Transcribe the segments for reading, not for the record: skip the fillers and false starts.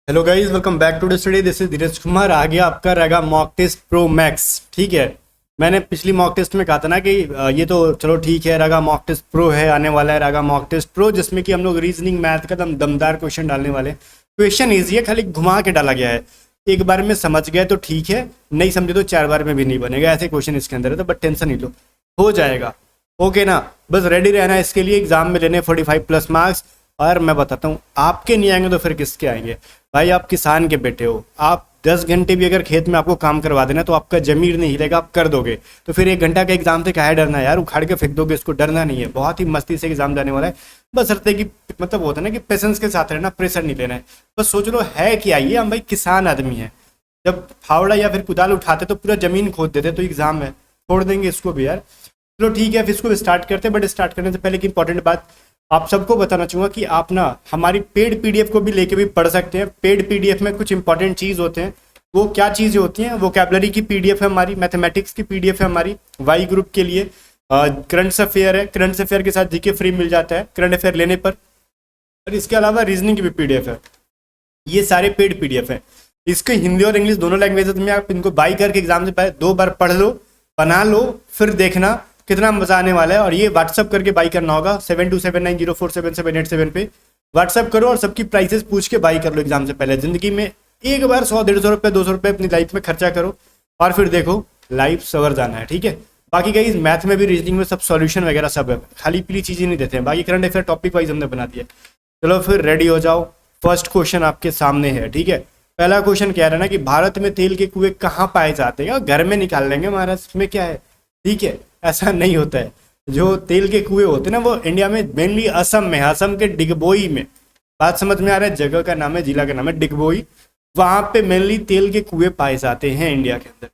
Hello guys, welcome back to the study. This is Dheeraj Kumar. आगे आपका रहेगा मॉक टेस्ट प्रो मैक्स। ठीक है, मैंने पिछली मॉक टेस्ट में कहा था ना कि ये तो चलो ठीक है, रहेगा मॉक टेस्ट प्रो है, आने वाला है रहेगा मॉक टेस्ट प्रो, जिसमें कि हम लोग रीजनिंग मैथ का दमदार क्वेश्चन डालने वाले। क्वेश्चन ईजी है, खाली घुमा के डाला गया है। एक बार में समझ गए तो ठीक है, नहीं समझे तो 4 बार में भी नहीं बनेगा। ऐसे क्वेश्चन इसके अंदर है, तो बट टेंशन नहीं लो, हो जाएगा। ओके ना, बस रेडी रहना इसके लिए। एग्जाम में लेने 45+ मार्क्स। और मैं बताता हूँ, आपके नहीं आएंगे तो फिर किसके आएंगे भाई? आप किसान के बेटे हो। आप 10 घंटे भी अगर खेत में आपको काम करवा देना तो आपका जमीर नहीं हिलेगा, आप कर दोगे। तो फिर 1 घंटा के एग्जाम से काहे डरना यार? उखाड़ के फेंक दोगे, इसको डरना नहीं है। बहुत ही मस्ती से एग्जाम जाने वाला है। बस रहते कि मतलब होता है ना कि पेशेंस के साथ रहना, प्रेशर नहीं लेना है। बस सोच लो है क्या ये, हम भाई किसान आदमी है। जब फावड़ा या फिर कुदाल उठाते तो पूरा जमीन खोद देते, तो एग्जाम है छोड़ देंगे इसको भी यार। चलो ठीक है, फिर इसको स्टार्ट करते हैं। बट स्टार्ट करने से पहले की इंपॉर्टेंट बात आप सबको बताना चाहूँगा कि आप ना हमारी पेड पीडीएफ को भी लेके भी पढ़ सकते हैं। पेड पीडीएफ में कुछ इंपॉर्टेंट चीज़ होते हैं। वो क्या चीज़ें होती हैं? वोकैबुलरी की पीडीएफ है हमारी, मैथमेटिक्स की पीडीएफ है हमारी, वाई ग्रुप के लिए करंट अफेयर है। करंट अफेयर के साथ जीके फ्री मिल जाता है करंट अफेयर लेने पर। और इसके अलावा रीजनिंग की भी पीडीएफ है। ये सारे पेड पीडीएफ है। इसके हिंदी और इंग्लिश दोनों लैंग्वेजेस में आप इनको बाई करके एग्जाम से पहले 2 बार पढ़ लो, बना लो, फिर देखना कितना मजा आने वाला है। और ये व्हाट्सअप करके बाई करना होगा 7279047787 पे व्हाट्सअप करो और सबकी प्राइसेस पूछ के बाई कर लो एग्जाम से पहले। जिंदगी में एक बार 100-150 रुपये 200 रुपये अपनी लाइफ में खर्चा करो और फिर देखो लाइफ सवर जाना है। ठीक है, बाकी गाइस मैथ में भी रीजनिंग में सब सॉल्यूशन वगैरह सब है, खाली पीली चीज़ें नहीं देते हैं। बाकी करंट अफेयर टॉपिक वाइज हमने बना दिया। चलो फिर रेडी हो जाओ, फर्स्ट क्वेश्चन आपके सामने है। ठीक है, पहला क्वेश्चन कह रहा है ना कि भारत में तेल के कुएं कहाँ पाए जाते हैं? घर में निकाल लेंगे महाराष्ट्र में, क्या है? ठीक है, ऐसा नहीं होता है। जो तेल के कुएं होते हैं ना, वो इंडिया में मेनली असम में, असम के डिगबोई में। बात समझ में आ रहा है? जगह का नाम है, जिला का नाम है डिगबोई। वहां पे मेनली तेल के कुएं पाए जाते हैं इंडिया के अंदर।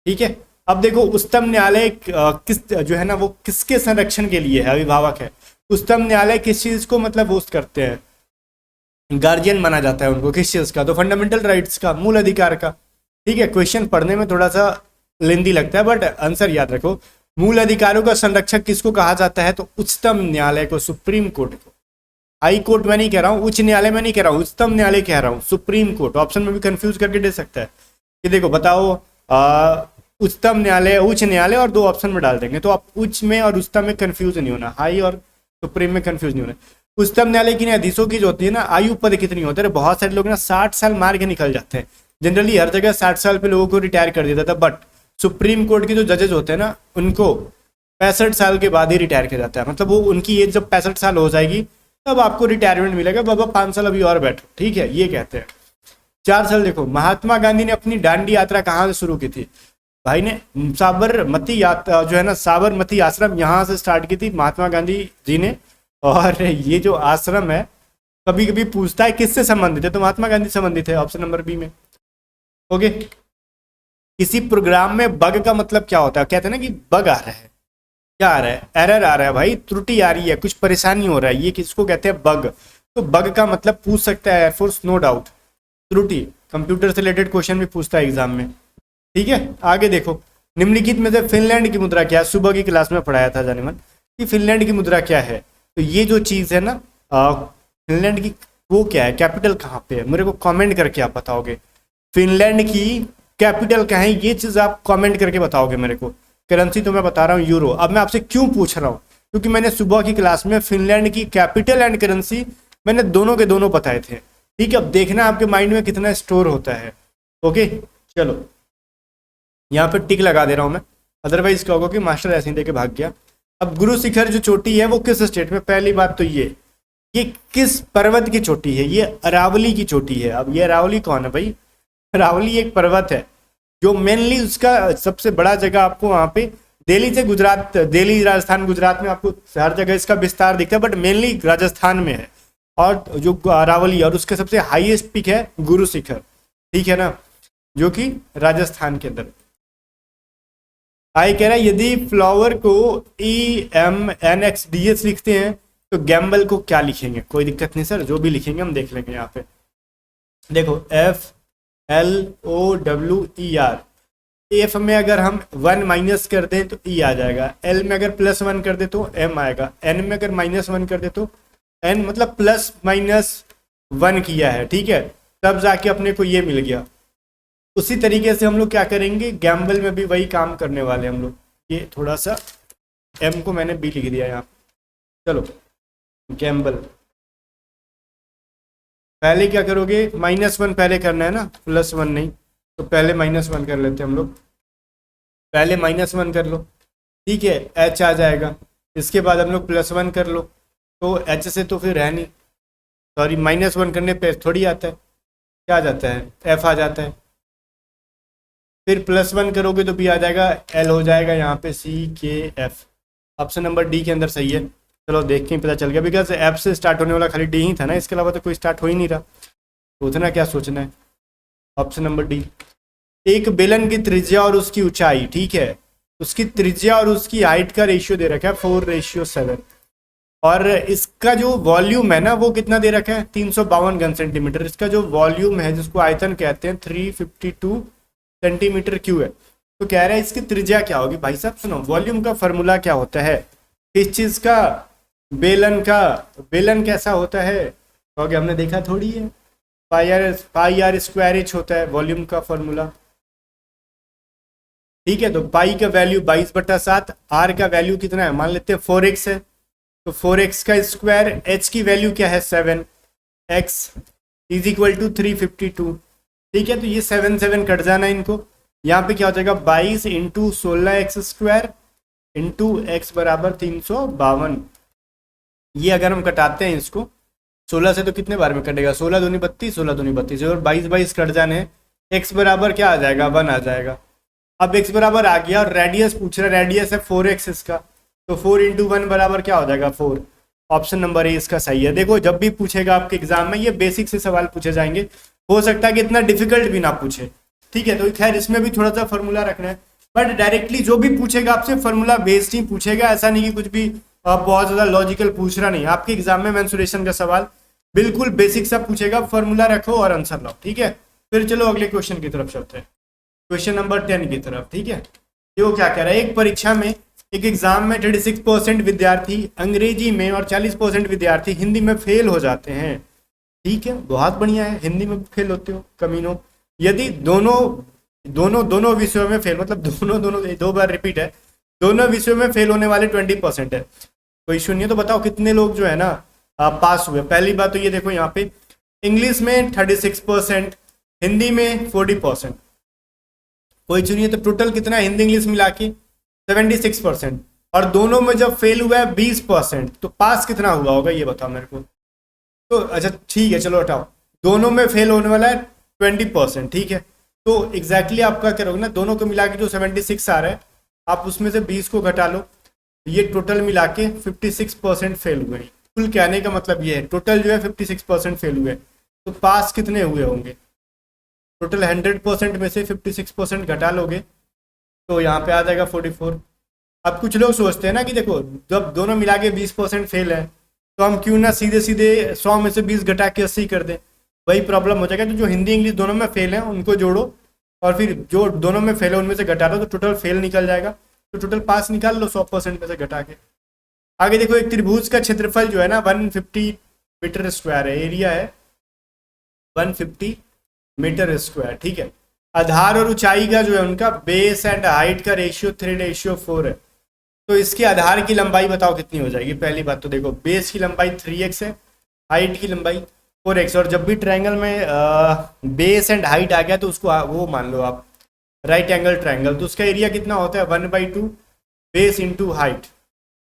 ठीक है, अब देखो उच्चतम न्यायालय किस जो है ना वो किसके संरक्षण के लिए है? अभिभावक है। उच्चतम न्यायालय किस चीज को मतलब वो करते हैं, गार्जियन माना जाता है उनको, किस चीज का? तो फंडामेंटल राइट्स का, मूल अधिकार का। ठीक है, क्वेश्चन पढ़ने में थोड़ा सा लेंदी लगता है बट आंसर याद रखो। मूल अधिकारों का संरक्षक किसको कहा जाता है? तो उच्चतम न्यायालय को, सुप्रीम कोर्ट को। हाई कोर्ट में नहीं कह रहा हूँ, उच्च न्यायालय में नहीं कह रहा हूँ, उच्चतम न्यायालय कह रहा हूँ, सुप्रीम कोर्ट। ऑप्शन में भी कंफ्यूज करके दे सकता है कि देखो बताओ उच्चतम न्यायालय, उच्च न्यायालय, और 2 ऑप्शन में डाल देंगे। तो आप उच्च में और उच्चतम में कंफ्यूज नहीं होना, हाई और सुप्रीम में कंफ्यूज नहीं होना। उच्चतम न्यायालय की न्यायाधीशों की जो होती है ना, आयु पद कितनी होती है? बहुत सारे लोग ना 60 साल मार के निकल जाते हैं। जनरली हर जगह 60 साल पे लोगों को रिटायर कर दिया था, बट सुप्रीम कोर्ट के जो जजेस होते हैं ना, उनको 65 साल के बाद ही रिटायर किया जाता है। मतलब वो उनकी एज जब 65 साल हो जाएगी तब आपको रिटायरमेंट मिलेगा, बाबा 5 साल अभी और बैठो। ठीक है, ये कहते हैं। 4 साल देखो, महात्मा गांधी ने अपनी दांडी यात्रा कहाँ से शुरू की थी? भाई ने साबरमती यात्रा जो है ना, साबरमती आश्रम, यहाँ से स्टार्ट की थी महात्मा गांधी जी ने। और ये जो आश्रम है कभी कभी पूछता है किससे संबंधित है, तो महात्मा गांधी संबंधित है, ऑप्शन नंबर बी में। ओके, किसी प्रोग्राम में बग का मतलब क्या होता है? कहते हैं ना कि बग आ रहा है, क्या आ रहा है? एरर आ रहा है भाई, त्रुटि आ रही है, कुछ परेशानी हो रहा है, ये किसको कहते हैं? बग। तो बग का मतलब पूछ सकता है एयरफोर्स, नो डाउट। त्रुटि कंप्यूटर से रिलेटेड क्वेश्चन भी पूछता है एग्जाम में। ठीक है, आगे देखो, निम्नलिखित में से फिनलैंड की मुद्रा क्या है? सुबह की क्लास में पढ़ाया था जाने मन कि फिनलैंड की मुद्रा क्या है। तो ये जो चीज़ है ना, फिनलैंड की वो क्या है, कैपिटल कहाँ पे है? मेरे को कमेंट करके आप बताओगे फिनलैंड की कैपिटल क्या है, ये चीज़ आप कमेंट करके बताओगे मेरे को। करेंसी तो मैं बता रहा हूँ यूरो। अब मैं आपसे क्यों पूछ रहा हूँ? क्योंकि मैंने सुबह की क्लास में फिनलैंड की कैपिटल एंड करेंसी मैंने दोनों के दोनों बताए थे। ठीक है, अब देखना आपके माइंड में कितना स्टोर होता है। ओके, चलो यहाँ पे टिक लगा दे रहा हूँ मैं, अदरवाइज क्या होगा कि मास्टर ऐसे ही दे के भाग गया। अब गुरु शिखर जो चोटी है वो किस स्टेट में? पहली बात तो ये किस पर्वत की चोटी है? ये अरावली की चोटी है। अब ये अरावली कौन है भाई? अरावली एक पर्वत है जो मेनली उसका सबसे बड़ा जगह आपको वहाँ पे दिल्ली से गुजरात, दिल्ली राजस्थान गुजरात में आपको हर जगह इसका विस्तार दिखता है, बट मेनली राजस्थान में है। और जो अरावली, और उसका सबसे हाईएस्ट पीक है गुरु शिखर। ठीक है ना, जो कि राजस्थान के अंदर। आई कह रहा है यदि फ्लावर को EMNXDS लिखते हैं तो गैम्बल को क्या लिखेंगे? कोई दिक्कत नहीं सर, जो भी लिखेंगे हम देख लेंगे। यहाँ पे देखो FLOWER, एफ में अगर हम 1 माइनस कर दें तो ई आ जाएगा, एल में अगर +1 कर दे तो एम आएगा, एन में अगर -1 कर दे तो एन, मतलब +- 1 किया है। ठीक है, तब जाके अपने को ये मिल गया। उसी तरीके से हम लोग क्या करेंगे, गैम्बल में भी वही काम करने वाले हम लोग। ये थोड़ा सा एम को मैंने बी लिख दिया यहाँ। चलो गैम्बल, पहले क्या करोगे, -1 पहले करना है ना, +1 नहीं, तो पहले -1 कर लेते हैं हम लोग। पहले -1 कर लो, ठीक है, एच आ जाएगा। इसके बाद हम लोग +1 कर लो, तो एच से तो फिर है नहीं, सॉरी -1 करने पे थोड़ी आता है, क्या आ जाता है, एफ आ जाता है। फिर +1 करोगे तो बी आ जाएगा, एल हो जाएगा यहाँ पे, सी के एफ। ऑप्शन नंबर डी के अंदर सही है। चलो देख के ही पता चल गया, बिकॉज एफ से स्टार्ट होने वाला खाली डी ही था ना, इसके अलावा तो कोई स्टार्ट हो ही नहीं रहा, तो उतना क्या सोचना है। Option number D. एक बेलन की त्रिज्या और उसकी ऊंचाई, ठीक है, उसकी त्रिज्या और उसकी हाइट का रेशियो दे रखा है 4:7, और इसका जो वॉल्यूम है ना वो कितना दे रखा है, 352 घन सेंटीमीटर। इसका जो वॉल्यूम है जिसको आयतन कहते हैं 352 सेंटीमीटर क्यू है। तो कह रहा है इसकी त्रिज्या क्या होगी। भाई साहब सुनो, वॉल्यूम का फॉर्मूला क्या होता है, किस चीज का, बेलन का। बेलन कैसा होता है, क्योंकि हमने देखा थोड़ी है, πr² होता है वॉल्यूम का फॉर्मूला, ठीक है। तो पाई का वैल्यू 22/7, आर का वैल्यू कितना है, मान लेते हैं 4x है, तो 4x का स्क्वायर, h की वैल्यू क्या है 7x = 352, ठीक है। तो ये 7 कट जाना इनको, यहाँ पे क्या हो जाएगा 22 × 16x² × x बराबर 352। ये अगर हम कटाते हैं इसको 16 से तो कितने बार में कटेगा, 16 दूनी 32, 16 दूनी 32 और 22 कट जाने हैं, x बराबर क्या आ जाएगा 1 आ जाएगा। अब x बराबर आ गया और रेडियस पूछ रहा है, रेडियस है 4x इसका, तो 4 × 1 बराबर क्या हो जाएगा 4। ऑप्शन नंबर ए इसका सही है। देखो जब भी पूछेगा आपके एग्जाम में ये बेसिक से सवाल पूछे जाएंगे, हो सकता है कि इतना डिफिकल्ट भी ना पूछे, ठीक है। तो खैर इसमें भी थोड़ा सा फॉर्मूला रखना है, बट डायरेक्टली जो भी पूछेगा आपसे फॉर्मूला बेस्ड ही पूछेगा, ऐसा नहीं कि कुछ भी बहुत ज्यादा लॉजिकल पूछ रहा नहीं। आपके एग्जाम में मेंसुरेशन का सवाल बिल्कुल बेसिक सा पूछेगा, फॉर्मूला रखो और आंसर लाओ, ठीक है। फिर चलो अगले क्वेश्चन की तरफ चलते हैं, क्वेश्चन नंबर 10 की तरफ, ठीक है। देखो क्या कह रहा है, एक परीक्षा में, एक एग्जाम में 36% विद्यार्थी अंग्रेजी में और 40% विद्यार्थी हिंदी में फेल हो जाते हैं, ठीक है। बहुत बढ़िया है, हिंदी में फेल होते हो कमीनों। यदि दोनों विषयों में फेल, मतलब दोनों 2 बार रिपीट है, दोनों विषयों में फेल होने वाले 20% है, कोई इशू नहीं है। तो बताओ कितने लोग जो है ना पास हुए। पहली बात तो ये देखो यहाँ पे इंग्लिश में 36%, हिंदी में 40%, कोई इशू नहीं है। तो टोटल कितना है हिंदी इंग्लिश मिला के 76%, और दोनों में जब फेल हुआ है 20%, तो पास कितना हुआ होगा ये बताओ मेरे को। तो अच्छा ठीक है चलो हटाओ, दोनों में फेल होने वाला है 20%, ठीक है। तो एग्जैक्टली आप क्या करोगे ना, दोनों को मिला के जो 76 आ रहा है, आप उसमें से 20 को घटा लो, ये टोटल मिला के 56% फेल हुए। कुल कहने का मतलब ये है, टोटल जो है 56% फेल हुए, तो पास कितने हुए होंगे। टोटल 100% में से 56% घटा लोगे तो यहाँ पे आ जाएगा 44। अब कुछ लोग सोचते हैं ना कि देखो जब दोनों मिला के 20% फेल है, तो हम क्यों ना सीधे सीधे 100 में से 20 घटा के 80 कर दें, वही प्रॉब्लम हो जाएगा। तो जो हिंदी इंग्लिश दोनों में फेल है उनको जोड़ो, और फिर जो दोनों में फेल है उनमें से घटा दो, तो टोटल फेल निकल जाएगा। तो टोटल पास निकाल लो 100% में से घटा के। आगे देखो, एक त्रिभुज का क्षेत्रफल जो है ना 150 मीटर स्क्वायर है, एरिया है 150 मीटर स्क्वायर, ठीक है। आधार और ऊंचाई का जो है उनका बेस एंड हाइट का रेशियो 3:4 है। तो इसके आधार की लंबाई बताओ कितनी हो जाएगी। पहली बात तो देखो बेस की लंबाई 3x है, हाइट की लंबाई 4x, और जब भी ट्रायंगल में बेस एंड हाइट आ गया तो उसको वो मान लो आप राइट एंगल ट्रायंगल, तो उसका एरिया कितना होता है 1/2 बेस इंटू हाइट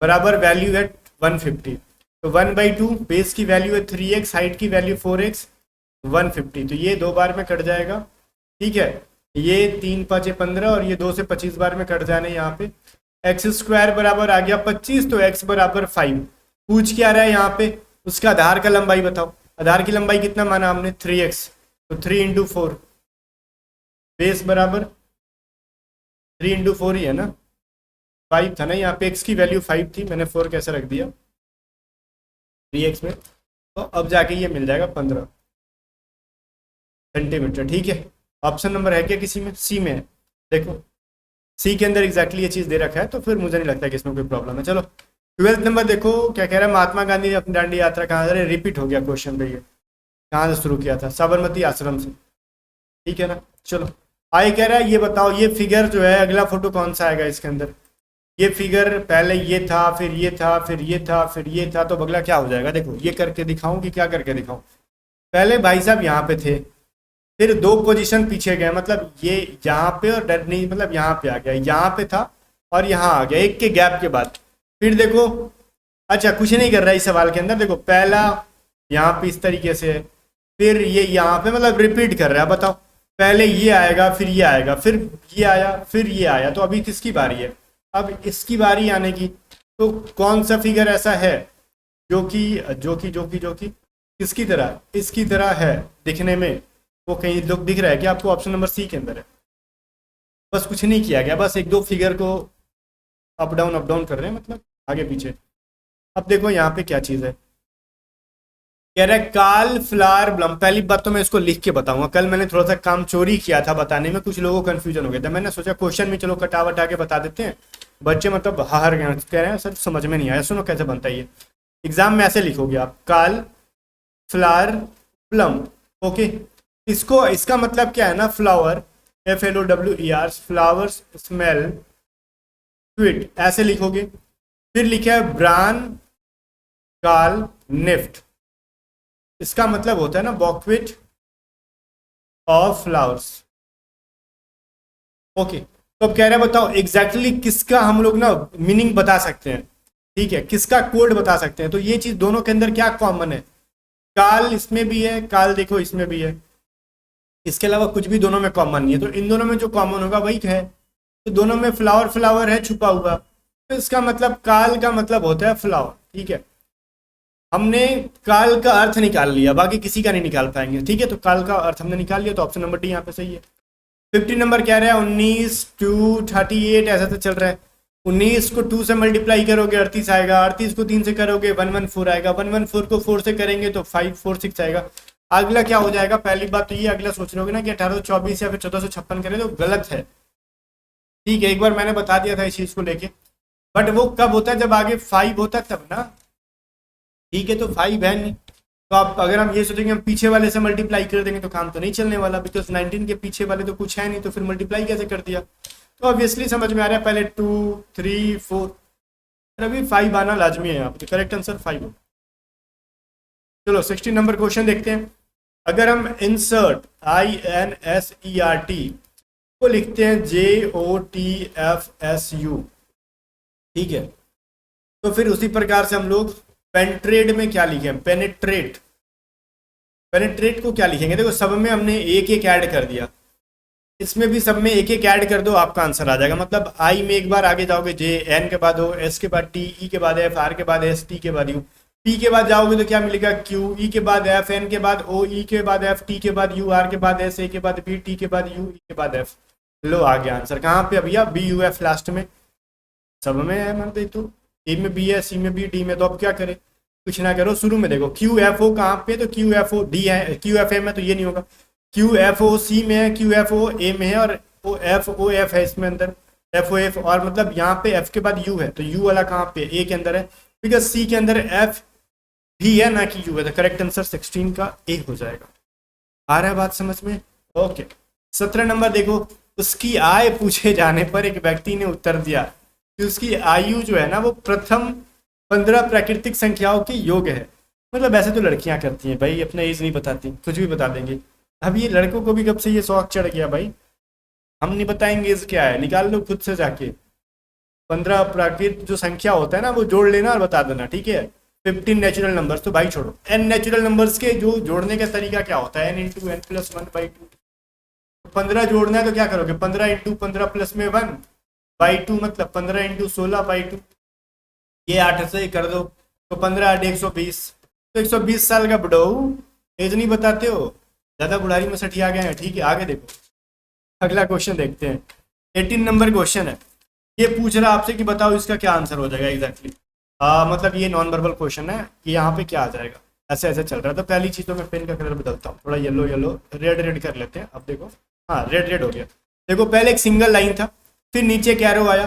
बराबर वैल्यू है 150। तो 1/2 बेस की वैल्यू है 3x, हाइट की वैल्यू 4x, 150। तो ये 2 बार में कट जाएगा, ठीक है। ये 3 × 5 = 15 और ये 2 से 25 बार में कट जाने। यहाँ पे x² बराबर आ गया 25, तो x बराबर 5। पूछ क्या रहा है यहाँ पे, उसका आधार का लंबाई बताओ। आधार की लंबाई कितना माना हमने 3x, तो 3 × 4, बेस बराबर 3 × 4 ही है ना, 5 था ना। यहाँ पे x की वैल्यू 5 थी, मैंने 4 कैसे रख दिया 3x में, तो अब जाके ये मिल जाएगा 15 सेंटीमीटर, ठीक है। ऑप्शन नंबर है क्या किसी में, सी में है। देखो सी के अंदर एग्जैक्टली ये चीज़ दे रखा है, तो फिर मुझे नहीं लगता कि इसमें कोई प्रॉब्लम है। चलो 12th नंबर देखो क्या कह रहा है, महात्मा गांधी ने अपनी दांडी यात्रा कहाँ, अरे रिपीट हो गया क्वेश्चन पे ये। कहाँ से शुरू किया था? साबरमती आश्रम से, ठीक है ना। चलो आगे कह रहा है ये बताओ, ये फिगर जो है अगला फोटो कौन सा आएगा इसके अंदर? ये फिगर पहले ये था, फिर ये था, फिर ये था, फिर ये था, तो अगला क्या हो जाएगा? देखो ये करके दिखाऊं कि क्या करके दिखाऊं? पहले भाई साहब यहाँ पे थे, फिर 2 पोजीशन पीछे गए, मतलब ये यहाँ पे और नहीं, मतलब यहाँ पे आ गया, यहाँ पे था और यहाँ आ गया, एक के गैप के बाद। फिर देखो, अच्छा कुछ नहीं कर रहा है इस सवाल के अंदर, देखो पहला यहाँ पे इस तरीके से है, फिर ये यहाँ पे, मतलब रिपीट कर रहा है। बताओ पहले ये आएगा, फिर ये आएगा, फिर ये आया, फिर ये आया, तो अभी किसकी बारी है? अब इसकी बारी आने की। तो कौन सा फिगर ऐसा है जो कि किसकी तरह, इसकी तरह है दिखने में? वो कहीं लोग दिख रहा है कि आपको? ऑप्शन नंबर सी के अंदर है। बस कुछ नहीं किया गया, बस 1-2 फिगर को अप डाउन कर रहे हैं, मतलब आगे पीछे। अब देखो यहाँ पे क्या चीज़ है, कह रहा है काल फ्लावर ब्लम। पहली बात तो मैं इसको लिख के बताऊंगा, कल मैंने थोड़ा सा काम चोरी किया था बताने में, कुछ लोगों को कंफ्यूजन हो गया था। मैंने सोचा क्वेश्चन में चलो कटा वटा के बता देते हैं, बच्चे मतलब हार गए, कह रहे हैं सर समझ में नहीं आया। सुनो कैसे बनता है ये, एग्जाम में ऐसे लिखोगे आप, काल फ्लावर प्लम, ओके। इसको, इसका मतलब क्या है ना, flower, FLOWER, flowers smell sweet, ऐसे लिखोगे। फिर लिखा है ब्रान काल निफ्ट, इसका मतलब होता है ना बॉक्विट ऑफ फ्लावर्स, ओके। तो अब कह रहे हैं बताओ एग्जैक्टली किसका हम लोग ना मीनिंग बता सकते हैं, ठीक है, किसका कोड बता सकते हैं। तो ये चीज दोनों के अंदर क्या कॉमन है? काल इसमें भी है, काल देखो इसमें भी है, इसके अलावा कुछ भी दोनों में कॉमन नहीं है। तो इन दोनों में जो कॉमन होगा वही है, तो दोनों में फ्लावर है छुपा हुआ, तो इसका मतलब काल का मतलब होता है फ्लावर, ठीक है। हमने काल का अर्थ निकाल लिया, बाकी किसी का नहीं निकाल पाएंगे, ठीक है। तो काल का अर्थ हमने निकाल लिया, तो ऑप्शन नंबर डी यहाँ पे सही है। 50 नंबर क्या रहा है? 19 2 38, ऐसा तो चल रहा है। 19 को 2 से मल्टीप्लाई करोगे 38 आएगा, 38 को 3 से करोगे 114 आएगा, 114 को 4 से करेंगे तो 546 आएगा। अगला क्या हो जाएगा? पहली बात तो ये, अगला सोच रहे होगे ना कि 1824 या फिर 1456 करें, तो गलत है, ठीक है। एक बार मैंने बता दिया था इस चीज को लेके, बट वो कब होता है? जब आगे 5 होता है तब ना, ठीक है। तो 5 है नहीं, तो आप अगर हम ये सोचेंगे हम पीछे वाले से मल्टीप्लाई कर देंगे तो काम तो नहीं चलने वाला, बिकॉज 19 के पीछे वाले तो कुछ है नहीं, तो फिर मल्टीप्लाई कैसे कर दिया? तो ऑब्वियसली समझ में आ रहा है, पहले 2 3 4, अभी 5 आना लाजमी है यहाँ पे, करेक्ट आंसर 5 हो। चलो 16 नंबर क्वेश्चन देखते हैं। अगर हम इंसर्ट INSERT को लिखते हैं JOTFSU, ठीक है, तो फिर उसी प्रकार से हम लोग पेंट्रेट में क्या लिखें? पेनेट्रेट, पेनेट्रेट को क्या लिखेंगे? देखो सब में हमने एक एक ऐड कर दिया, इसमें भी सब में एक एक ऐड कर दो, आपका आंसर आ जाएगा। मतलब आई में एक बार आगे जाओगे J, N के बाद O, S के बाद T, E के बाद F, R के बाद S, T के बाद U, P के बाद जाओगे तो क्या मिलेगा? Q, E के बाद F, N के बाद O, E के बाद F, T के बाद U, R के बाद S, A के बाद B, T के बाद U, E के बाद F। लो आ गया आंसर। कहाँ पे भैया? BUF लास्ट में, सब में है मानते तो, ए में बी है, सी में बी, डी में, तो अब क्या करें? कुछ ना करो, शुरू में देखो QFO कहाँ पे, तो QFO D है, QFA में तो ये नहीं होगा, QFO C में है, QFO A में है, और OF है इसमें अंदर, FOF, और मतलब यहाँ पे F के बाद U है, तो U वाला कहाँ पे? A के अंदर है, बिकॉज C के अंदर F भी है ना कि U है, तो करेक्ट आंसर 16 का A हो जाएगा। आ रहा है बात समझ में? ओके। 17 नंबर देखो, उसकी आय पूछे जाने पर एक व्यक्ति ने उत्तर दिया कि उसकी आयु जो है ना वो प्रथम 15 प्राकृतिक संख्याओं के योग है। मतलब ऐसे तो लड़कियां करती हैं भाई, अपना एज नहीं बताती, कुछ भी बता देंगे। अब ये लड़कों को भी कब से ये शौक चढ़ गया भाई, हम नहीं बताएंगे एज क्या है, निकाल लो खुद से जाके। 15 प्राकृतिक जो संख्या होता है ना वो जोड़ लेना और बता देना, ठीक है। 15 नेचुरल नंबर्स तो भाई छोड़ो, n नेचुरल नंबर्स के जो जोड़ने का तरीका क्या होता है? n into N plus 1/2। 15 जोड़ना है तो क्या करोगे? 15 इंटू 15 प्लस में 1/2, मतलब 15 इंटू 16/2, ये 8 से कर दो तो 15 8 120, तो 120 साल का बुढ़ऊ, एज नहीं बताते हो, ज्यादा बुढ़ारी में सठिया गए हैं, ठीक है। आगे देखो, अगला क्वेश्चन देखते हैं। 18 नंबर क्वेश्चन है, ये पूछ रहा आपसे कि बताओ इसका क्या आंसर हो जाएगा एग्जैक्टली। मतलब ये नॉन वर्बल क्वेश्चन है कि यहाँ पे क्या आ जाएगा, ऐसे ऐसे चल रहा है। तो पहली चीज तो मैं पेन का कलर बदलता हूँ, थोड़ा येलो येलो, रेड रेड कर लेते हैं। अब देखो, हाँ रेड रेड हो गया। देखो पहले एक सिंगल लाइन था, फिर नीचे एक एरो आया,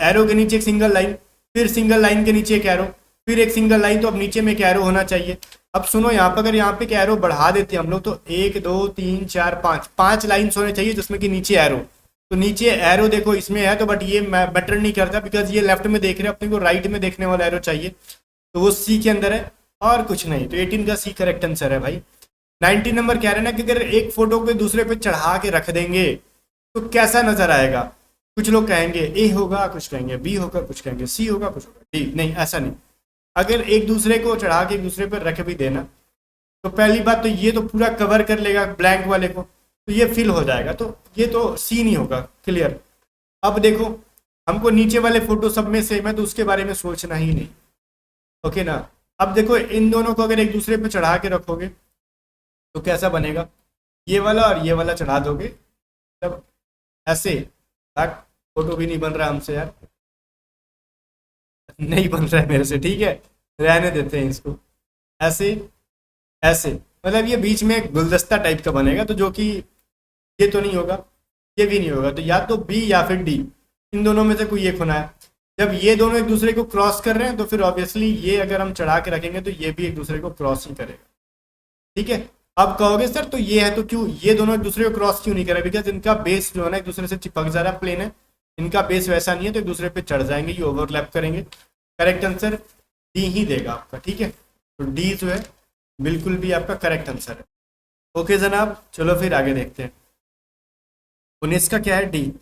एरो के नीचे एक सिंगल लाइन, फिर सिंगल लाइन के नीचे एक एरो, फिर एक सिंगल लाइन, तो अब नीचे में एक एरो होना चाहिए। अब सुनो यहाँ पर, अगर यहाँ पे एक एरो बढ़ा देते हैं हम लोग, तो 1 2 3 4 5 5 लाइन्स होने चाहिए जिसमें कि नीचे एरो। तो नीचे एरो देखो इसमें है, तो बट ये मैटर नहीं करता बिकॉज ये लेफ्ट में देख रहे हैं, अपने को राइट में देखने वाला एरो चाहिए, तो वो सी के अंदर है और कुछ नहीं। तो 18 का सी करेक्ट आंसर है भाई। 19 नंबर कह रहे हैं ना कि अगर एक फोटो को दूसरे पे चढ़ा के रख देंगे तो कैसा नजर आएगा। कुछ लोग कहेंगे ए होगा, कुछ कहेंगे बी होगा, कुछ कहेंगे सी होगा, कुछ होगा डी। नहीं, ऐसा नहीं। अगर एक दूसरे को चढ़ा के एक दूसरे पर रख भी देना, तो पहली बात तो ये तो पूरा कवर कर लेगा ब्लैंक वाले को, तो ये फिल हो जाएगा, तो ये तो सी नहीं होगा। क्लियर। अब देखो हमको नीचे वाले फोटो सब में सेम है, तो उसके बारे में सोचना ही नहीं। ओके ना। अब देखो इन दोनों को अगर एक दूसरे पे चढ़ा के रखोगे तो कैसा बनेगा, ये वाला और ये वाला चढ़ा दोगे तब ऐसे, फोटो भी नहीं बन रहा हमसे यार, नहीं बन रहा है मेरे से, ठीक है रहने देते हैं इसको। ऐसे ऐसे, मतलब ये बीच में एक गुलदस्ता टाइप का बनेगा, तो जो कि ये तो नहीं होगा, ये भी नहीं होगा, तो या तो बी या फिर डी, इन दोनों में से कोई एक होना है। जब ये दोनों एक दूसरे को क्रॉस कर रहे हैं तो फिर ऑब्वियसली ये अगर हम चढ़ा के रखेंगे तो ये भी एक दूसरे को क्रॉस ही करेगा। ठीक है। अब कहोगे सर तो ये है तो क्यों ये दोनों एक दूसरे को क्रॉस क्यों नहीं करे, बिकॉज इनका बेस जो है ना एक दूसरे से चिपक जा रहा है, प्लेन है, इनका बेस वैसा नहीं है, तो एक दूसरे पे चढ़ जाएंगे, ये ओवरलैप करेंगे। करेक्ट आंसर डी ही देगा आपका। ठीक है, तो डी जो है बिल्कुल भी आपका करेक्ट आंसर है। ओके जनाब, चलो फिर आगे देखते हैं। 19 का क्या है, डी।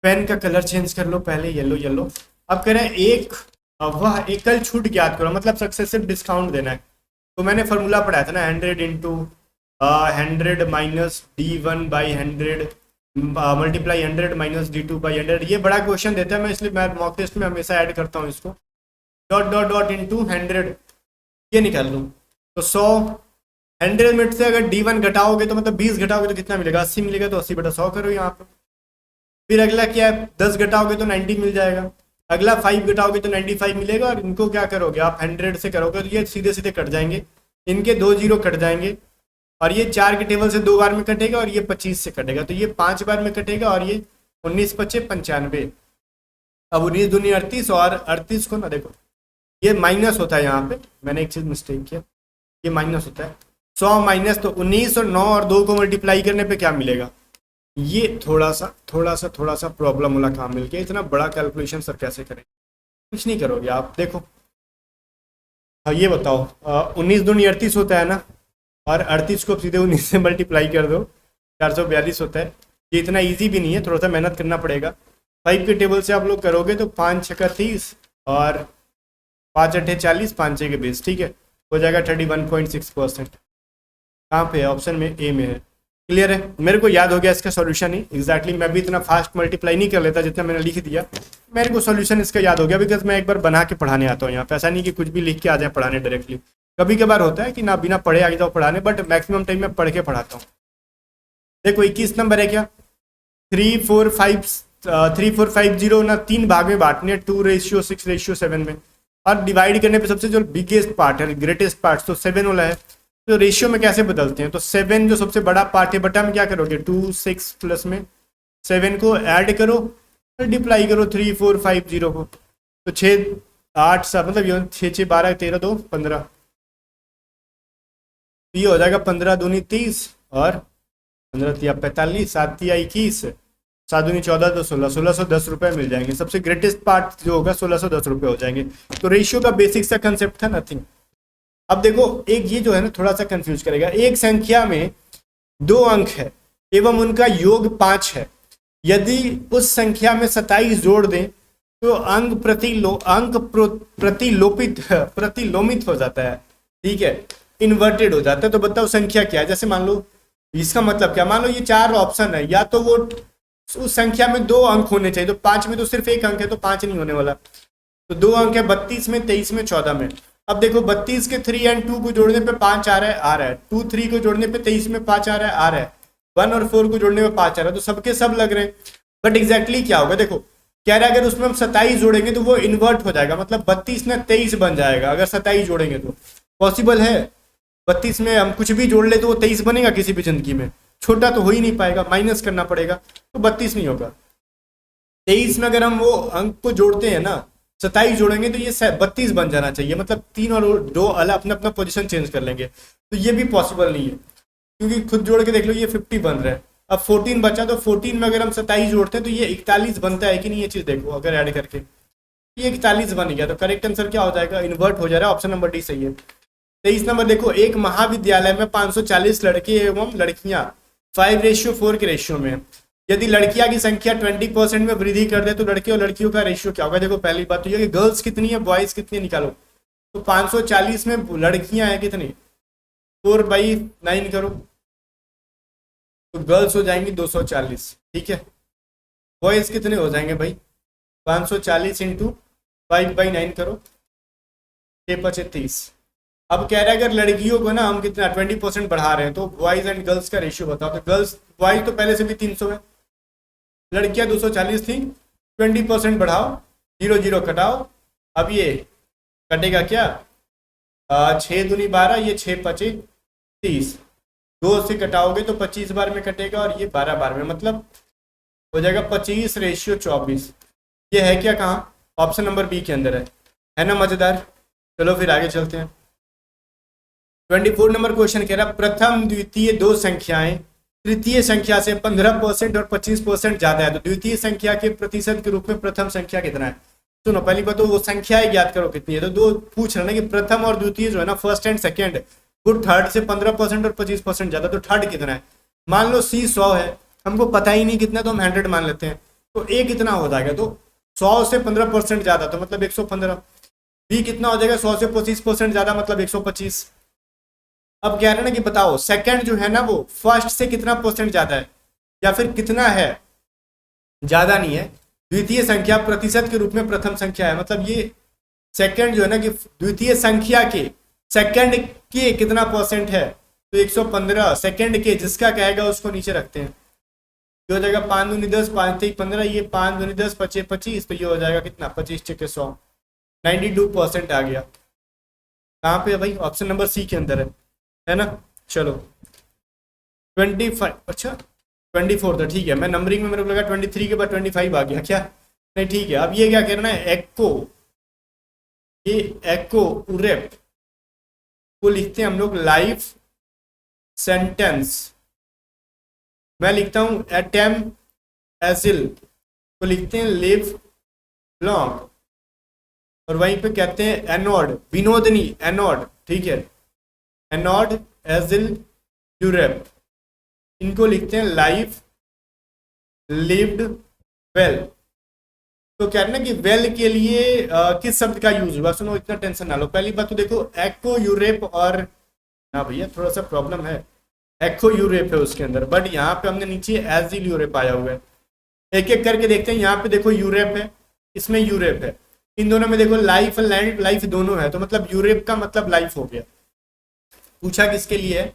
पेन का कलर चेंज कर लो पहले, येलो येलो। अब कह रहे हैं एक वह एकल छूट ज्ञात करो, मतलब सक्सेसिव डिस्काउंट देना है। तो मैंने फॉर्मूला पढ़ाया था ना, 100 into 100 minus D1 by 100 multiply 100 minus D2 by 100। ये बड़ा क्वेश्चन देता है, मैं इसलिए मैं मॉक टेस्ट में हमेशा ऐड करता हूँ इसको। डॉट डॉट डॉट इंटू 100, ये निकाल लूँ तो 100। 100 मिनट से अगर D1 घटाओगे तो मतलब 20 घटाओगे तो कितना मिलेगा, 80 मिलेगा, तो 80/100 करो यहाँ पे। फिर अगला क्या है, 10 घटाओगे तो 90 मिल जाएगा। अगला 5 घटाओगे तो 95 मिलेगा, और इनको क्या करोगे आप 100 से करोगे तो ये सीधे सीधे कट जाएंगे, इनके 2 जीरो कट जाएंगे, और ये 4 के टेबल से 2 बार में कटेगा, और ये 25 से कटेगा, तो ये 5 बार में कटेगा, और ये 19 × 5 = 95। अब 19 दूनी 38, और 38 को ना देखो ये माइनस होता है, यहाँ पे मैंने एक चीज़ मिस्टेक किया, ये माइनस होता है। 100 माइनस, तो 19 और 9 और 2 को मल्टीप्लाई करने पे क्या मिलेगा, ये थोड़ा सा प्रॉब्लम वाला काम मिल गया। इतना बड़ा कैलकुलेशन सर कैसे करें, कुछ नहीं करोगे आप। देखो हाँ ये बताओ, 19 दूनी 38 होता है ना, और 38 को सीधे 19 से मल्टीप्लाई कर दो, 442 होता है। ये इतना इजी भी नहीं है, थोड़ा सा मेहनत करना पड़ेगा। 5 के टेबल से आप लोग करोगे तो 5 × 6 = 30, और 5 × 8 = 40, 5 6 के 20, ठीक है, हो जाएगा 31.6%। कहाँ पे है, ऑप्शन में ए में है। क्लियर है, मेरे को याद हो गया इसका सॉल्यूशन ही एग्जैक्टली। मैं भी इतना फास्ट मल्टीप्लाई नहीं कर लेता जितना मैंने लिख दिया, मेरे को सॉल्यूशन इसका याद हो गया, बिकॉज मैं एक बार बना के पढ़ाने आता हूँ यहाँ पे। ऐसा नहीं कि कुछ भी लिख के आ जाए पढ़ाने डायरेक्टली, कभी कभार होता है कि ना बिना पढ़े आ जाओ पढ़ाने, बट मैक्सिमम टाइम में पढ़ के पढ़ाता हूँ। देखो 21 नंबर है क्या, 3450 ना 3 भाग में बांटने, 2:6:7 में, और डिवाइड करने पे सबसे जो बिगेस्ट पार्ट है, ग्रेटेस्ट पार्ट तो 7 वाला है। तो रेशियो में कैसे बदलते हैं, तो 7 जो सबसे बड़ा पार्ट है, बटा में क्या करोगे 2 6 प्लस में 7 को ऐड करो, मल्टीप्लाई करो 3450 को, तो 6 8 7 मतलब 6 6 12 13 2 15, ये हो जाएगा 15 दूनी 30, और 15 तिया 45, 7 तिया 21, 7 दूनी 14, तो 16, 1610 रुपये मिल जाएंगे। सबसे ग्रेटेस्ट पार्ट जो होगा 1610 रुपये हो जाएंगे। तो रेशियो का बेसिक सा कंसेप्ट था, नथिंग। अब देखो एक ये जो है ना थोड़ा सा कंफ्यूज करेगा। एक संख्या में 2 अंक है एवं उनका योग 5 है, यदि उस संख्या में 27 जोड़ दें तो अंक प्रतिलोमित हो जाता है, ठीक है, इन्वर्टेड हो जाता है। तो बताओ संख्या क्या है। जैसे मान लो, इसका मतलब क्या, मान लो ये 4 ऑप्शन है, या तो वो उस संख्या में 2 अंक होने चाहिए, तो 5 में तो सिर्फ 1 अंक है, तो 5 नहीं होने वाला। तो 2 अंक है 32 में, 23 में, 14 में। अब देखो 32 के 3 और 2 को जोड़ने पे 5 आ रहा है, 2 3 को जोड़ने पे 23 में 5 आ रहा है, 1 और 4 को जोड़ने में 5 आ रहा है, तो सबके सब लग रहे हैं। बट एग्जैक्टली क्या होगा, देखो कह रहा है अगर उसमें हम 27 जोड़ेंगे तो वो इन्वर्ट हो जाएगा, मतलब 32 ना 23 बन जाएगा अगर 27 जोड़ेंगे तो। पॉसिबल है, 32 में हम कुछ भी जोड़ ले तो वो 23 बनेगा किसी भी जिंदगी में, छोटा तो हो ही नहीं पाएगा, माइनस करना पड़ेगा, तो 32 नहीं होगा। 23 में अगर हम वो अंक को जोड़ते हैं ना, 27 जोड़ेंगे तो ये 32 बन जाना चाहिए, मतलब 3 और 2 अलग अपना अपना पोजीशन चेंज कर लेंगे, तो ये भी पॉसिबल नहीं है, क्योंकि खुद जोड़ के देख लो ये 50 बन रहा है। अब 14 बचा, तो 14 में अगर हम 27 जोड़ते हैं तो ये 41 बनता है कि नहीं, ये चीज़ देखो अगर ऐड करके ये 41 बन गया, तो करेक्ट आंसर क्या हो जाएगा, इन्वर्ट हो जा रहा है, ऑप्शन नंबर डी सही है। 23 नंबर देखो, एक महाविद्यालय में 540 लड़के एवं लड़कियां 5:4 के रेशियो में, यदि लड़कियां की संख्या 20% में वृद्धि कर दे तो लड़के और लड़कियों का रेशियो क्या होगा। देखो पहली बात तो ये कि गर्ल्स कितनी है, बॉयज कितनी है निकालो, तो 540 में लड़कियां हैं कितनी, 4/9 करो, तो गर्ल्स हो जाएंगी 240, ठीक है। बॉयज कितने हो जाएंगे भाई, 540 इंटू 5/9 करो, 6/25। अब कह रहा है अगर लड़कियों को ना हम कितना 20% बढ़ा रहे हैं तो बॉयज एंड गर्ल्स का रेशियो बताओ, तो गर्ल्स बॉयज तो पहले से भी 300 है, लड़कियां 240 थी, 20% बढ़ाओ, 0 0 कटाओ, अब ये कटेगा क्या, 6 दूनी 12, ये 6×5 = 30, 2 से कटाओगे तो 25 बार में कटेगा और ये 12 बार में, मतलब हो जाएगा 25:24। ये है क्या, कहाँ, ऑप्शन नंबर बी के अंदर है ना मजेदार। चलो फिर आगे चलते हैं। 24 नंबर क्वेश्चन कह रहा प्रथम द्वितीय दो संख्याएं तृतीय संख्या से 15% और 25% ज्यादा है, तो द्वितीय संख्या के प्रतिशत के रूप में प्रथम संख्या कितना है। सुनो पहली बात तो वो संख्याएं ज्ञात करो कितनी है, तो दो पूछ रहे ना कि प्रथम और द्वितीय जो है ना, फर्स्ट एंड सेकंड, वो थर्ड से 15% और 25% ज्यादा, तो थर्ड कितना है। मान लो C 100 है, हमको पता ही नहीं कितना, तो हम 100 मान लेते हैं, तो A कितना हो जाएगा, तो 100 से 15% ज्यादा, तो मतलब 115। B कितना हो जाएगा, 100 से 25% ज्यादा, मतलब 125। अब कह रहे हैं ना कि बताओ सेकंड जो है ना वो फर्स्ट से कितना परसेंट ज्यादा है, या फिर कितना है, ज्यादा नहीं है। द्वितीय संख्या प्रतिशत के रूप में प्रथम संख्या है, मतलब ये सेकंड जो है ना कि द्वितीय संख्या के सेकंड के कितना परसेंट है, तो 115 सेकंड के, जिसका कहेगा उसको नीचे रखते हैं, ये हो जाएगा 5 दूनी 10, 5 3 15, ये 5 दूनी 10, 25 25, तो ये हो जाएगा कितना, 25 × 100, 92% आ गया। कहाँ पे है भाई, ऑप्शन नंबर सी के अंदर है ना। चलो 25, अच्छा 24 था, ठीक है, मैं नंबरिंग में मेरे को लगा 23 के बाद 25 आ गया क्या, नहीं ठीक है। अब ये क्या करना है, एको, ये एको उरेप को लिखते हैं हम लोग लाइफ सेंटेंस, मैं लिखता हूं एटम एसिल को लिखते हैं लिव लॉन्ग, और वहीं पे कहते हैं एनोड, विनोदनी एनोड, ठीक है, एनोड एजिल यूरेप, इनको लिखते हैं लाइफ लिव्ड वेल। तो कह रहे ना कि वेल के लिए किस शब्द का यूज हुआ, सुनो इतना टेंशन ना लो। पहली बात तो देखो एक्को यूरेप, और ना भैया थोड़ा सा प्रॉब्लम है, एक्को यूरेप है उसके अंदर, बट यहाँ पे हमने नीचे एजिल यूरेप आया हुआ है। एक एक करके देखते हैं, यहाँ पे देखो यूरेप है, इसमें यूरेप है, इन दोनों में देखो लाइफ लैंड लाइफ दोनों है, तो मतलब यूरेप का मतलब लाइफ हो गया। पूछा किसके लिए है,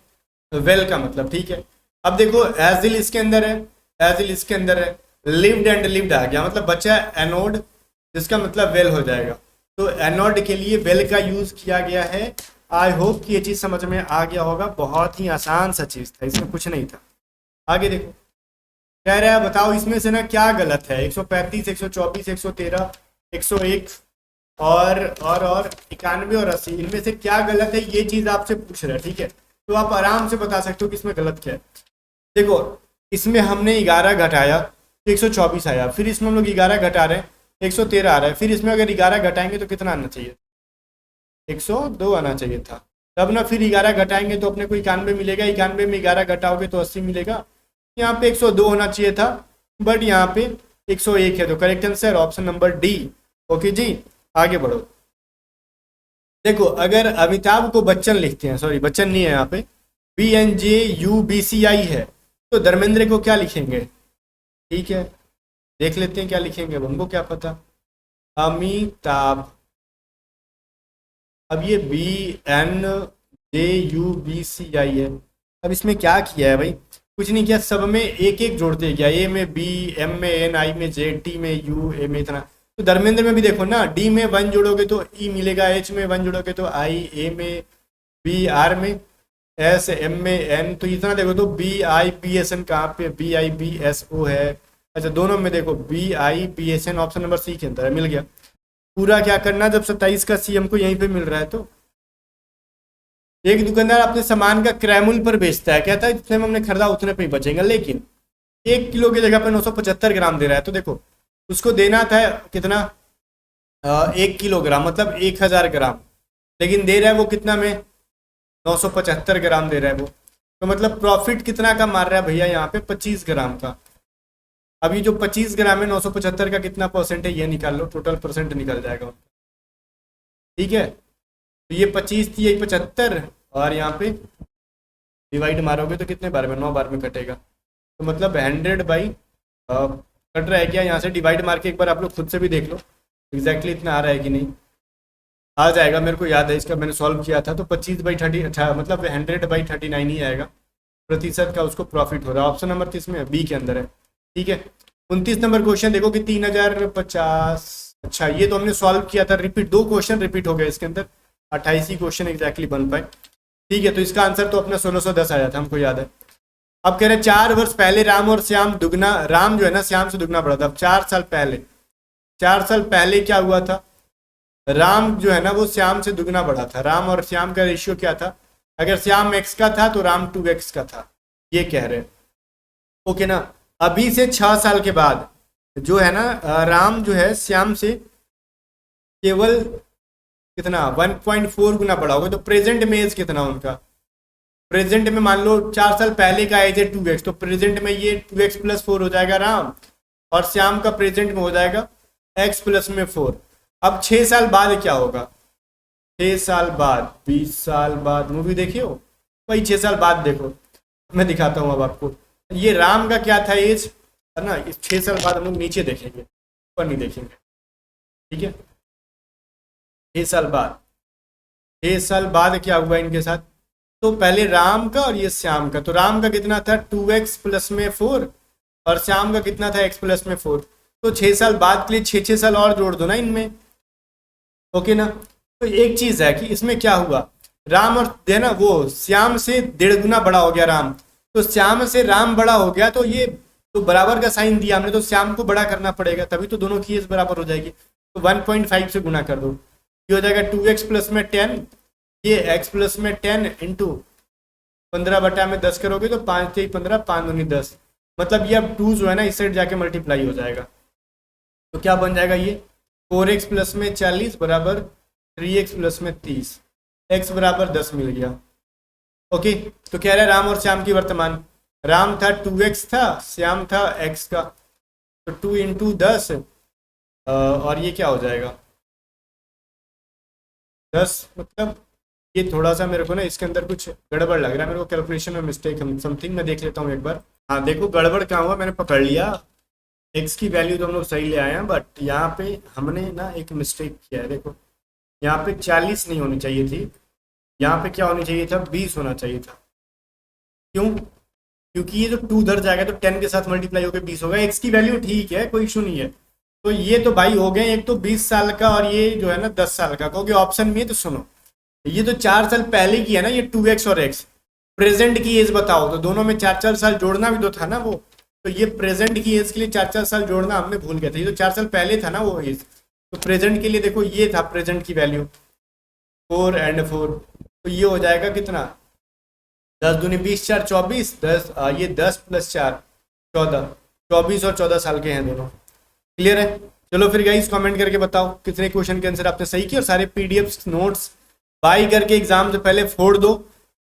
वेल का मतलब, ठीक है। अब देखो एजिल इसके अंदर है, एजिल इसके अंदर है, लिव्ड एंड लिव्ड आ गया, मतलब बचा एनोड, जिसका मतलब वेल हो जाएगा। तो एनोड के लिए वेल का यूज किया गया है। आई होप कि ये चीज समझ में आ गया होगा, बहुत ही आसान सा चीज था, इसमें कुछ नहीं था। आगे देखो कह रहा है बताओ इसमें से ना क्या गलत है, 135 124 113 101 और 91 और 80, इनमें से क्या गलत है, ये चीज आपसे पूछ रहा है, ठीक है। तो आप आराम से बता सकते हो कि इसमें गलत क्या है। देखो इसमें हमने 11 घटाया 124 आया, फिर इसमें हम लोग 11 घटा रहे हैं 113 आ रहा है, फिर इसमें अगर 11 घटाएंगे तो कितना आना चाहिए, 102 आना चाहिए था, तब ना फिर 11 घटाएंगे तो अपने को 91 मिलेगा, 91 में 11 घटाओगे तो 80 मिलेगा। यहाँ पे 102 होना चाहिए था, बट यहाँ पे 101 है, तो correct answer option number D. Okay जी, आगे बढ़ो। देखो अगर अमिताभ को बच्चन लिखते हैं, सॉरी बच्चन नहीं है यहाँ पे, BNJUBCI है, तो धर्मेंद्र को क्या लिखेंगे, ठीक है देख लेते हैं क्या लिखेंगे, हमको क्या पता, अमिताभ। अब ये BNJUBCI है, अब इसमें क्या किया है भाई, कुछ नहीं किया, सब में एक एक जोड़ते गया, ए में बी, एम में एन, आई में जे, टी में यू, ए में इतना। तो धर्मेंद्र में भी देखो ना, डी में 1 जोड़ोगे तो ई मिलेगा, एच में 1 जोड़ोगे तो आई, ए में बी, आर में एस, एम में एन, तो इतना देखो तो BIPSN कहाँ पे, BIBSO है। अच्छा दोनों में देखो BIPSN, ऑप्शन नंबर सी के अंदर है, मिल गया। पूरा क्या करना जब 27 का सीएम को यहीं पे मिल रहा है। तो एक दुकानदार अपने सामान का किराए मूल्य पर बेचता है, कहता है जितने में हमने खरीदा उतने पे ही बचेगा, लेकिन 1 किलो की जगह पे 975 ग्राम दे रहा है। तो देखो उसको देना था कितना, 1 किलोग्राम मतलब 1000 ग्राम, लेकिन दे रहा है वो कितना में, 975 ग्राम दे रहा है वो। तो मतलब प्रॉफिट कितना का मार रहा है भैया यहाँ पे, 25 ग्राम का। अभी जो 25 ग्राम है 975 का कितना परसेंट है ये निकाल लो, टोटल परसेंट निकल जाएगा। ठीक है, तो ये 25 थी, यही 75, और यहाँ पे डिवाइड मारोगे तो कितने बार में, 9 बार में कटेगा। तो मतलब 100 बाई कट रहा है क्या यहाँ से, डिवाइड मार के एक बार आप लोग खुद से भी देख लो एग्जैक्टली इतना आ रहा है कि नहीं। आ जाएगा, मेरे को याद है इसका, मैंने सॉल्व किया था। तो 25/30 मतलब 100/39 ही आएगा प्रतिशत का उसको प्रॉफिट हो रहा है। ऑप्शन नंबर 30 में बी के अंदर है। ठीक है, 29 नंबर क्वेश्चन देखो कि 3050। अच्छा ये तो हमने सॉल्व किया था, रिपीट 2 क्वेश्चन रिपीट हो गए इसके अंदर, 28 ही क्वेश्चन एग्जैक्टली बन पाए। ठीक है, तो इसका आंसर तो अपना 1610 आया था, हमको याद है। अब कह रहे 4 वर्ष पहले राम और श्याम दुगना, राम जो है ना श्याम से दुगना बड़ा था। अब 4 साल पहले क्या हुआ था, राम जो है ना वो श्याम से दुगना बढ़ा था। राम और श्याम का रेशियो क्या था, अगर श्याम x का था तो राम 2x का था, ये कह रहे हैं। ओके ना, अभी से 6 साल के बाद जो है ना राम जो है श्याम से केवल कितना 1.4 गुना बढ़ा होगा। तो प्रेजेंट में एज कितना उनका, प्रेजेंट में मान लो 4 साल पहले का एज है 2x, तो प्रेजेंट में ये 2x + 4 हो जाएगा राम, और श्याम का प्रेजेंट में हो जाएगा x + 4। अब 6 साल बाद क्या होगा, 6 साल बाद 20 साल बाद, मूवी देखी हो भाई, 6 साल बाद देखो, मैं दिखाता हूँ अब आपको। ये राम का क्या था एज, है ना, इस 6 साल बाद हम लोग नीचे देखेंगे, ऊपर नहीं देखेंगे। ठीक है, 6 साल बाद क्या हुआ इनके साथ, तो पहले राम का और ये श्याम का, तो राम का कितना था 2x + 4 और श्याम का कितना था x + 4। तो 6 साल बाद के लिए 6 साल और जोड़ दो ना इनमें। ओके ना, तो एक चीज है कि इसमें क्या हुआ, राम और है ना वो श्याम से 1.5 गुना बड़ा हो गया राम, तो श्याम से राम बड़ा हो गया, तो ये तो बराबर का साइन दिया हमने, तो श्याम को बड़ा करना पड़ेगा, तभी तो दोनों की एज बराबर हो जाएगी। तो 1.5 से गुना कर दो, ये हो जाएगा 2x + 10, ये x + 10 इंटू 15/10 करोगे तो 5 × 15 5 × 10, मतलब ये अब 2 जो है ना इस साइड जाके मल्टीप्लाई हो जाएगा। तो क्या बन जाएगा ये 4x + 40 बराबर 3x + 30, x बराबर 10 मिल गया। ओके, तो कह रहा है राम और श्याम की वर्तमान, राम था 2x था, श्याम था x का, तो 2 × 10 और ये क्या हो जाएगा 10, मतलब ये थोड़ा सा मेरे को ना इसके अंदर कुछ गड़बड़ लग रहा है, मेरे को कैलकुलेशन में मिस्टेक समथिंग, मैं देख लेता हूँ एक बार। हाँ देखो गड़बड़ क्या हुआ, मैंने पकड़ लिया, x की वैल्यू तो हम लोग सही ले आए हैं, बट यहाँ पे हमने ना एक मिस्टेक किया है। देखो यहाँ पे 40 नहीं होनी चाहिए थी, यहाँ पे क्या होनी चाहिए था 20 होना चाहिए था। क्यों, क्योंकि ये जो 2 उधर जाएगा तो 10 के साथ मल्टीप्लाई होकर 20 होगा। x की वैल्यू ठीक है, कोई इशू नहीं है। तो ये तो भाई हो गए, एक तो 20 साल का और ये जो है ना 10 साल का, क्योंकि ऑप्शन में है। तो सुनो, ये तो 4 साल पहले की है ना, ये 2x और x, प्रेजेंट की एज बताओ, तो दोनों में 4-4 साल जोड़ना भी तो था ना वो, तो ये प्रेजेंट की एज के लिए 4-4 साल जोड़ना हमने भूल गए थे, ये तो 4 साल पहले था ना वो एज, तो प्रेजेंट के लिए देखो ये था प्रेजेंट की वैल्यू 4 और 4, तो ये हो जाएगा कितना 10 दूनी 20 4 24 10, ये 10 + 4 14, 24 और 14 साल के हैं दोनों। क्लियर है? चलो फिर गाइस कमेंट करके बताओ कितने क्वेश्चन के आंसर आपने सही किए, और सारे पीडीएफ नोट्स बाई करके एग्जाम से पहले फोड़ दो।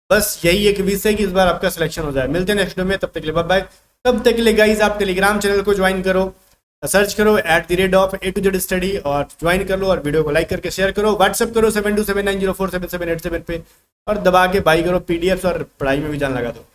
बस यही एक विश है कि इस बार आपका सिलेक्शन हो जाए। मिलते हैं नेक्स्ट वीडियो में, तब तक के लिए बाय बाय। तब तक के लिए गाइज आप टेलीग्राम चैनल को ज्वाइन करो, सर्च करो @A to Z स्टडी और ज्वाइन कर लो, और वीडियो को लाइक करके शेयर करो, व्हाट्सअप करो 7279047787 पे, और दबा के बाई करो पीडीएफ और पढ़ाई में भी जान लगा दो।